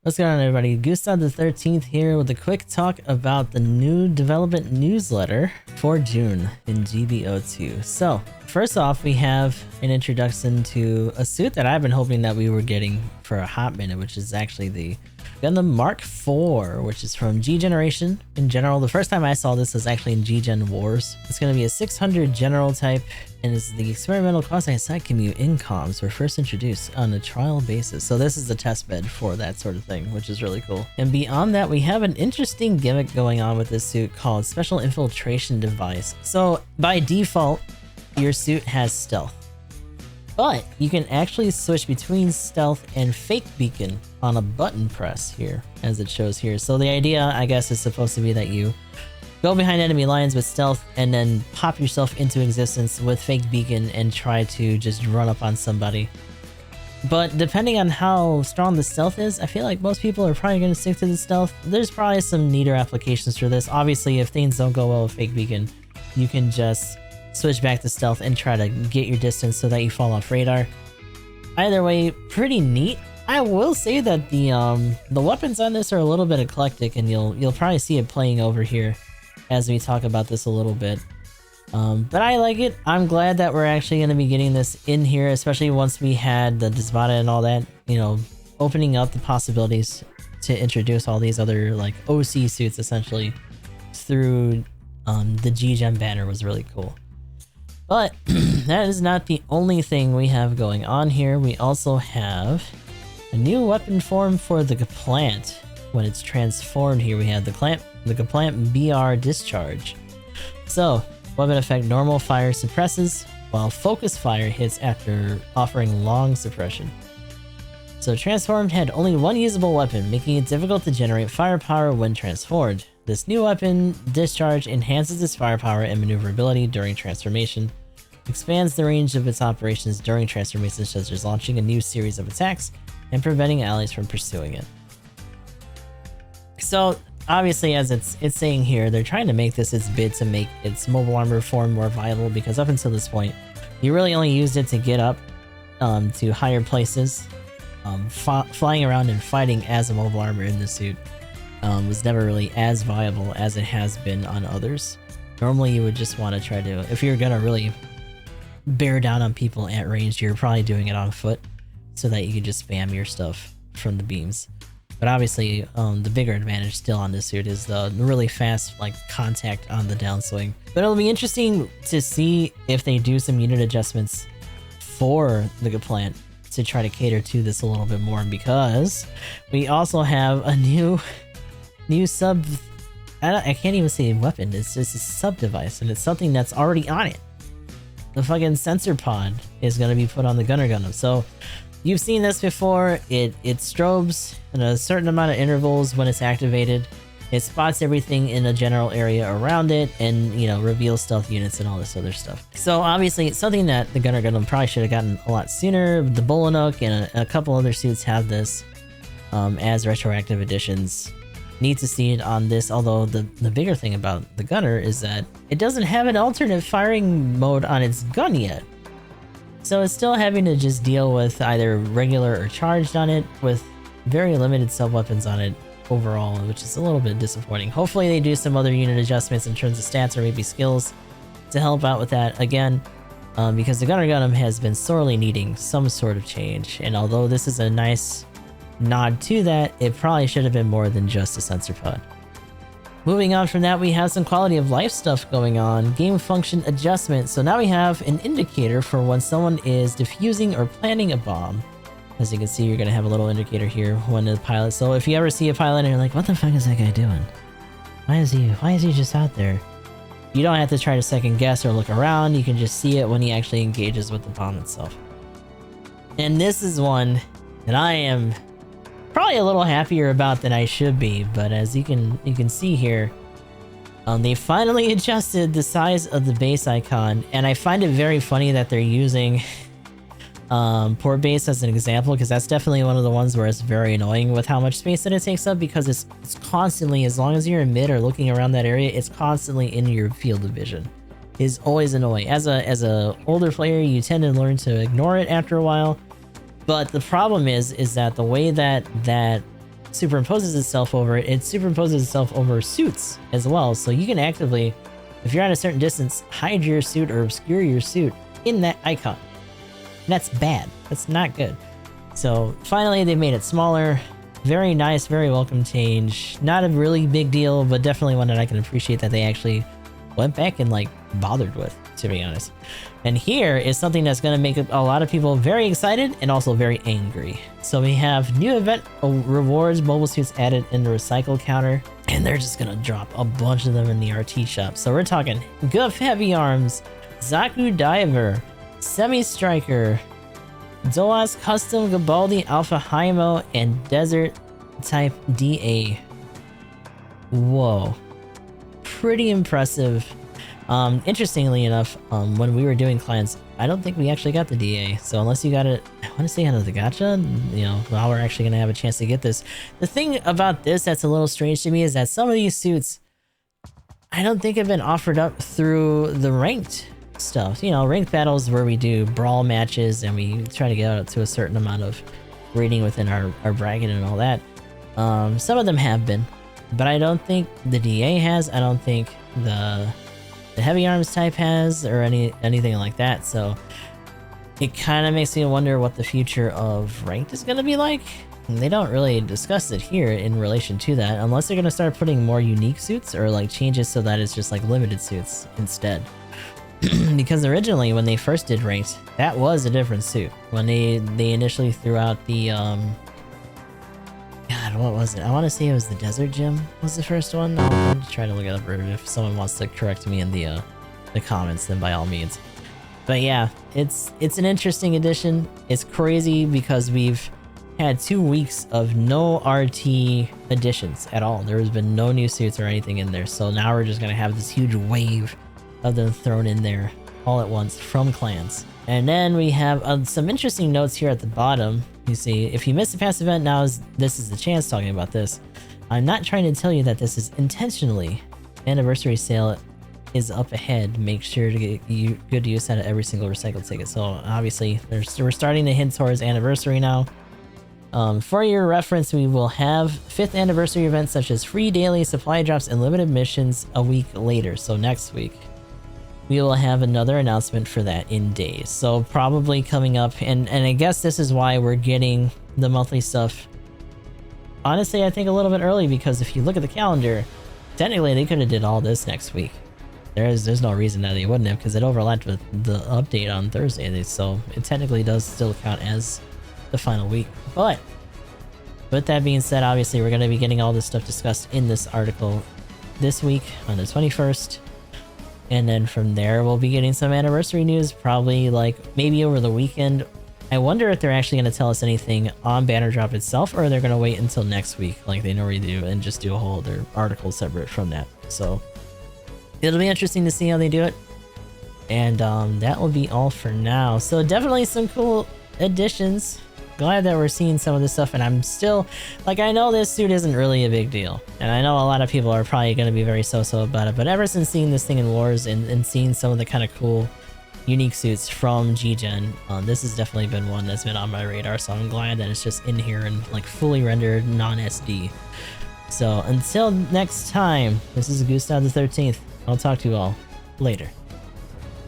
What's going on, everybody? Gustav the 13th here with a quick talk about the new development newsletter for June in GBO2. So, first off, we have an introduction to a suit that I've been hoping that we were getting for a hot minute, which is actually the Gundam MK-IV, which is from G Generation. In general, the first time I saw this was actually in G-Gen Wars. It's going to be a 600 general type, and is the experimental quasi side commute incoms were first introduced on a trial basis. So this is the test bed for that sort of thing, which is really cool. And beyond that, we have an interesting gimmick going on with this suit called Special Infiltration Device. So by default, your suit has stealth, but you can actually switch between stealth and fake beacon on a button press here, as it shows here. So the idea, I guess, is supposed to be that you go behind enemy lines with stealth and then pop yourself into existence with fake beacon and try to just run up on somebody. But depending on how strong the stealth is, I feel like most people are probably going to stick to the stealth. There's probably some neater applications for this. Obviously, if things don't go well with fake beacon, you can just switch back to stealth and try to get your distance so that you fall off radar. Either way, pretty neat. I will say that the weapons on this are a little bit eclectic, and you'll probably see it playing over here as we talk about this a little bit. But I like it. I'm glad that we're actually going to be getting this in here, especially once we had the Desvada and all that, you know, opening up the possibilities to introduce all these other like OC suits essentially through the G-Gen banner was really cool. But that is not the only thing we have going on here. We also have a new weapon form for the Geplant. When it's transformed here, we have the Geplant BR Discharge. So, weapon effect normal fire suppresses, while focus fire hits after offering long suppression. So transformed had only one usable weapon, making it difficult to generate firepower when transformed. This new weapon, Discharge, enhances its firepower and maneuverability during transformation, expands the range of its operations during transformation, such as launching a new series of attacks and preventing allies from pursuing it. So obviously, as it's saying here, they're trying to make this its bid to make its mobile armor form more viable, because up until this point, you really only used it to get up to higher places. Flying around and fighting as a mobile armor in the suit was never really as viable as it has been on others. Normally, you would just want to try to, if you're gonna really bear down on people at range, you're probably doing it on foot so that you can just spam your stuff from the beams. But obviously, the bigger advantage still on this suit is the really fast like contact on the downswing. But it'll be interesting to see if they do some unit adjustments for the Geplant to try to cater to this a little bit more, because we also have a new sub. I can't even say weapon. It's just a sub device, and it's something that's already on it. The fucking sensor pod is going to be put on the Gunner Gundam. So you've seen this before. It strobes in a certain amount of intervals when it's activated. It spots everything in a general area around it, and, you know, reveals stealth units and all this other stuff. So obviously, it's something that the Gunner Gundam probably should have gotten a lot sooner. The Bolanook and a couple other suits have this as retroactive additions. Need to see it on this, although the bigger thing about the Gunner is that it doesn't have an alternate firing mode on its gun yet. So it's still having to just deal with either regular or charged on it, with very limited sub-weapons on it overall, which is a little bit disappointing. Hopefully they do some other unit adjustments in terms of stats or maybe skills to help out with that again, because the Gunner Gundam has been sorely needing some sort of change, and although this is a nice nod to that, it probably should have been more than just a sensor pod. Moving on from that, we have some quality of life stuff going on. Game function adjustment. So now we have an indicator for when someone is defusing or planting a bomb. As you can see, you're going to have a little indicator here when the pilot. So if you ever see a pilot and you're like, what the fuck is that guy doing? Why is he just out there? You don't have to try to second guess or look around. You can just see it when he actually engages with the bomb itself. And this is one that I am probably a little happier about than I should be, but as you can see here, they finally adjusted the size of the base icon, and I find it very funny that they're using port base as an example, because that's definitely one of the ones where it's very annoying with how much space that it takes up, because it's constantly, as long as you're in mid or looking around that area, it's constantly in your field of vision. It's always annoying. As a older player, you tend to learn to ignore it after a while. But the problem is that the way that superimposes itself over it, it superimposes itself over suits as well. So you can actively, if you're at a certain distance, hide your suit or obscure your suit in that icon. And that's bad. That's not good. So finally they made it smaller. Very nice, very welcome change. Not a really big deal, but definitely one that I can appreciate that they actually went back and like bothered with, to be honest. And here is something that's going to make a lot of people very excited and also very angry. So we have new event rewards, mobile suits added in the recycle counter, and they're just going to drop a bunch of them in the RT shop. So we're talking Goof Heavy Arms, Zaku Diver, Semi Striker, Zoas Custom Gabaldi Alpha Hymo, and Desert Type DA. Whoa. Pretty impressive. Interestingly enough, when we were doing clients, I don't think we actually got the DA. So unless you got it, I want to say out of the gacha, you know, now we're actually going to have a chance to get this. The thing about this that's a little strange to me is that some of these suits, I don't think have been offered up through the ranked stuff. You know, ranked battles where we do brawl matches and we try to get out to a certain amount of rating within our bracket and all that. Some of them have been, but I don't think the DA has. I don't think the heavy arms type has, or anything like that. So it kind of makes me wonder what the future of ranked is going to be like. And they don't really discuss it here in relation to that, unless they're going to start putting more unique suits or like changes so that it's just like limited suits instead. Because originally when they first did ranked, that was a different suit. When they initially threw out the God, what was it? I want to say it was the Desert Gym was the first one. I'm going to try to look it up, or if someone wants to correct me in the comments, then by all means. But yeah, it's an interesting addition. It's crazy because we've had 2 weeks of no RT additions at all. There has been no new suits or anything in there. So now we're just going to have this huge wave of them thrown in there all at once from clans. And then we have some interesting notes here at the bottom. You see, if you missed the past event, this is the chance talking about this. I'm not trying to tell you that this is intentionally. Anniversary sale is up ahead. Make sure to get good use out of every single recycled ticket. So obviously, we're starting to hint towards anniversary now. For your reference, we will have 5th anniversary events such as free daily supply drops and limited missions a week later. So next week, we will have another announcement for that in days. So probably coming up, and I guess this is why we're getting the monthly stuff. Honestly, I think a little bit early, because if you look at the calendar, technically they could have did all this next week. There's no reason that they wouldn't have, because it overlapped with the update on Thursday. So it technically does still count as the final week. But with that being said, obviously we're going to be getting all this stuff discussed in this article this week on the 21st. And then from there, we'll be getting some anniversary news, probably like maybe over the weekend. I wonder if they're actually going to tell us anything on Banner Drop itself, or they're going to wait until next week like they normally do and just do a whole other article separate from that. So it'll be interesting to see how they do it. And that will be all for now. So definitely some cool additions. Glad that we're seeing some of this stuff, and I'm still, like, I know this suit isn't really a big deal, and I know a lot of people are probably going to be very so-so about it, but ever since seeing this thing in Wars and seeing some of the kind of cool, unique suits from G-Gen, this has definitely been one that's been on my radar, so I'm glad that it's just in here and, like, fully rendered, non-SD. So, until next time, this is Gustav the 13th. I'll talk to you all later.